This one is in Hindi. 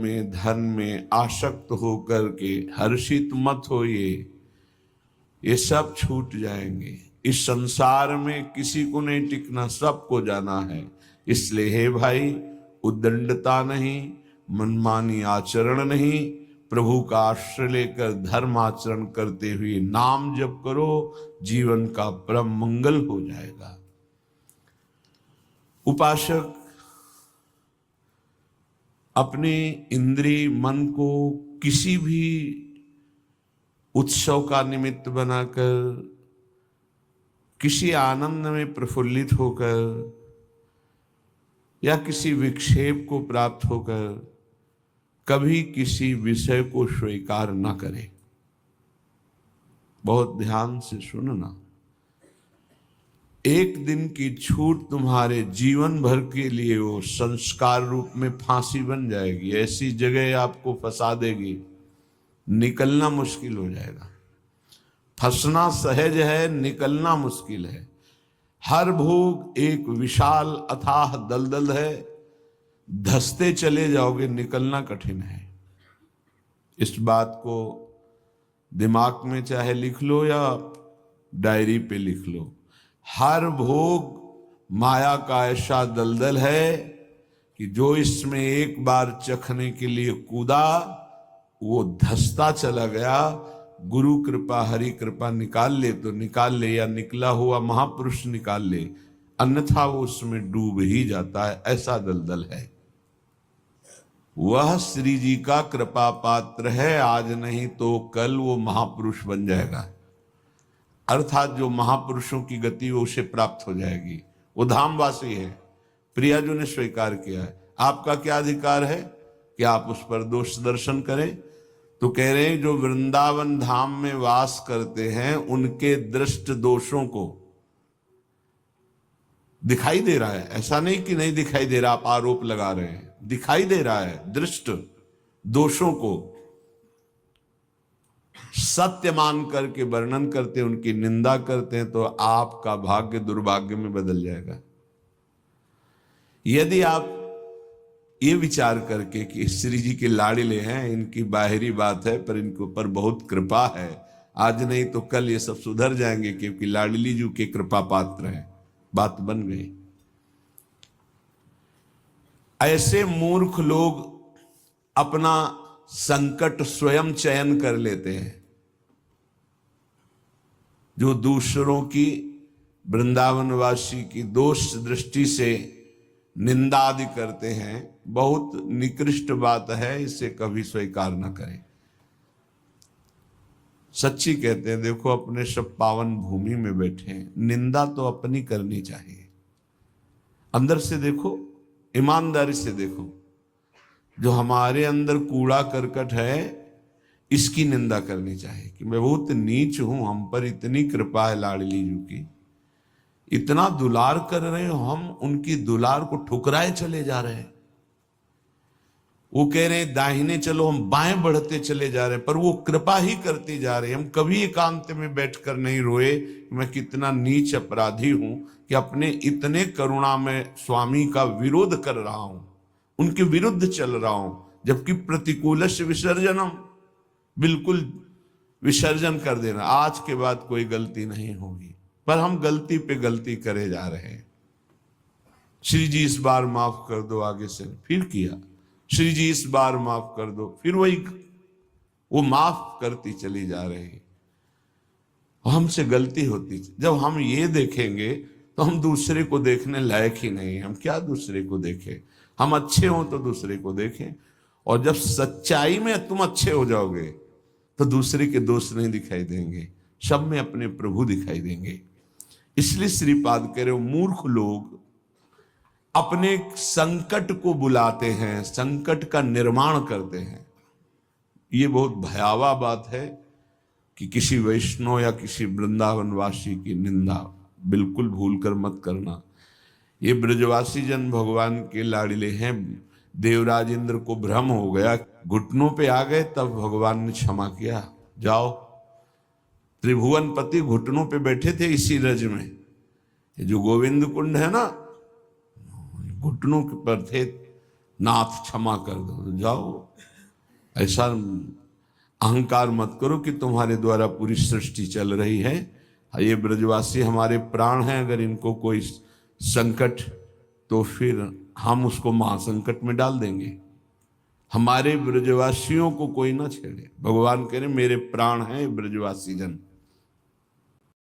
में, धन में आसक्त होकर के हर्षित मत होइए, ये सब छूट जाएंगे। इस संसार में किसी को नहीं टिकना, सबको जाना है। इसलिए हे भाई, उद्दंडता नहीं, मनमानी आचरण नहीं, प्रभु का आश्रय लेकर धर्म आचरण करते हुए नाम जप करो, जीवन का परम मंगल हो जाएगा। उपासक अपने इंद्रिय मन को किसी भी उत्सव का निमित्त बनाकर, किसी आनंद में प्रफुल्लित होकर या किसी विक्षेप को प्राप्त होकर कभी किसी विषय को स्वीकार न करे। बहुत ध्यान से सुनना, एक दिन की छूट तुम्हारे जीवन भर के लिए वो संस्कार रूप में फांसी बन जाएगी। ऐसी जगह आपको फंसा देगी, निकलना मुश्किल हो जाएगा। फंसना सहज है, निकलना मुश्किल है। हर भोग एक विशाल अथाह दलदल है, धंसते चले जाओगे, निकलना कठिन है। इस बात को दिमाग में चाहे लिख लो या डायरी पे लिख लो। हर भोग माया का ऐसा दलदल है कि जो इसमें एक बार चखने के लिए कूदा वो धंसता चला गया। गुरु कृपा, हरि कृपा निकाल ले तो निकाल ले, या निकला हुआ महापुरुष निकाल ले, अन्यथा वो उसमें डूब ही जाता है। ऐसा दलदल है। वह श्री जी का कृपा पात्र है, आज नहीं तो कल वो महापुरुष बन जाएगा। अर्थात जो महापुरुषों की गति वो उसे प्राप्त हो जाएगी। वो धामवासी है, प्रियाजू ने स्वीकार किया है। आपका क्या अधिकार है कि आप उस पर दोष दर्शन करें? तो कह रहे हैं जो वृंदावन धाम में वास करते हैं उनके दृष्ट दोषों को दिखाई दे रहा है। ऐसा नहीं कि नहीं दिखाई दे रहा, आप आरोप लगा रहे हैं, दिखाई दे रहा है। दृष्ट दोषों को सत्य मान करके वर्णन करते हैं, उनकी निंदा करते हैं, तो आपका भाग्य दुर्भाग्य में बदल जाएगा। यदि आप ये विचार करके कि श्री जी के लाड़िले हैं, इनकी बाहरी बात है पर इनके ऊपर बहुत कृपा है, आज नहीं तो कल ये सब सुधर जाएंगे क्योंकि लाडली जी के कृपा पात्र हैं, बात बन गई। ऐसे मूर्ख लोग अपना संकट स्वयं चयन कर लेते हैं। जो दूसरों की, वृंदावनवासी की दोष दृष्टि से निंदा आदि करते हैं, बहुत निकृष्ट बात है, इसे कभी स्वीकार न करें। सच्ची कहते हैं, देखो अपने सब पावन भूमि में बैठे हैं, निंदा तो अपनी करनी चाहिए। अंदर से देखो, ईमानदारी से देखो, जो हमारे अंदर कूड़ा करकट है इसकी निंदा करनी चाहिए कि मैं बहुत नीच हूं, हम पर इतनी कृपा है लाडली जी की, इतना दुलार कर रहे हैं, हम उनकी दुलार को ठुकराए चले जा रहे हैं। वो कह रहे हैं दाहिने चलो, हम बाएं बढ़ते चले जा रहे हैं, पर वो कृपा ही करती जा रही है। हम कभी एकांत में बैठकर नहीं रोए मैं कितना नीच अपराधी हूं कि अपने इतने करुणा में स्वामी का विरोध कर रहा हूं, उनके विरुद्ध चल रहा हूं, जबकि प्रतिकूलस्य विसर्जनम, बिल्कुल विसर्जन कर देना, आज के बाद कोई गलती नहीं होगी। पर हम गलती पे गलती करे जा रहे हैं। श्री जी इस बार माफ कर दो, आगे से फिर किया, श्री जी इस बार माफ कर दो, फिर वही वो माफ करती चली जा रही। हमसे गलती होती। जब हम ये देखेंगे तो हम दूसरे को देखने लायक ही नहीं। हम क्या दूसरे को देखें? हम अच्छे हों तो दूसरे को देखें, और जब सच्चाई में तुम अच्छे हो जाओगे तो दूसरे के दोष नहीं दिखाई देंगे, सब में अपने प्रभु दिखाई देंगे। इसलिए श्रीपाद कह रहे हो, मूर्ख लोग अपने संकट को बुलाते हैं, संकट का निर्माण करते हैं। ये बहुत भयावह बात है कि किसी वैष्णव या किसी वृंदावनवासी की निंदा बिल्कुल भूलकर मत करना। ये ब्रजवासी जन भगवान के लाड़िले हैं। देवराज इंद्र को भ्रम हो गया, घुटनों पे आ गए, तब भगवान ने क्षमा किया। जाओ, त्रिभुवन पति घुटनों पे बैठे थे इसी रज में। ये जो गोविंद कुंड है ना, घुटनों पर थे, नाथ क्षमा कर दो, जाओ। ऐसा अहंकार मत करो कि तुम्हारे द्वारा पूरी सृष्टि चल रही है। ये ब्रजवासी हमारे प्राण हैं, अगर इनको कोई संकट तो फिर हम उसको महासंकट में डाल देंगे। हमारे ब्रजवासियों को कोई ना छेड़े। भगवान कह रहे मेरे प्राण हैं ब्रजवासी जन।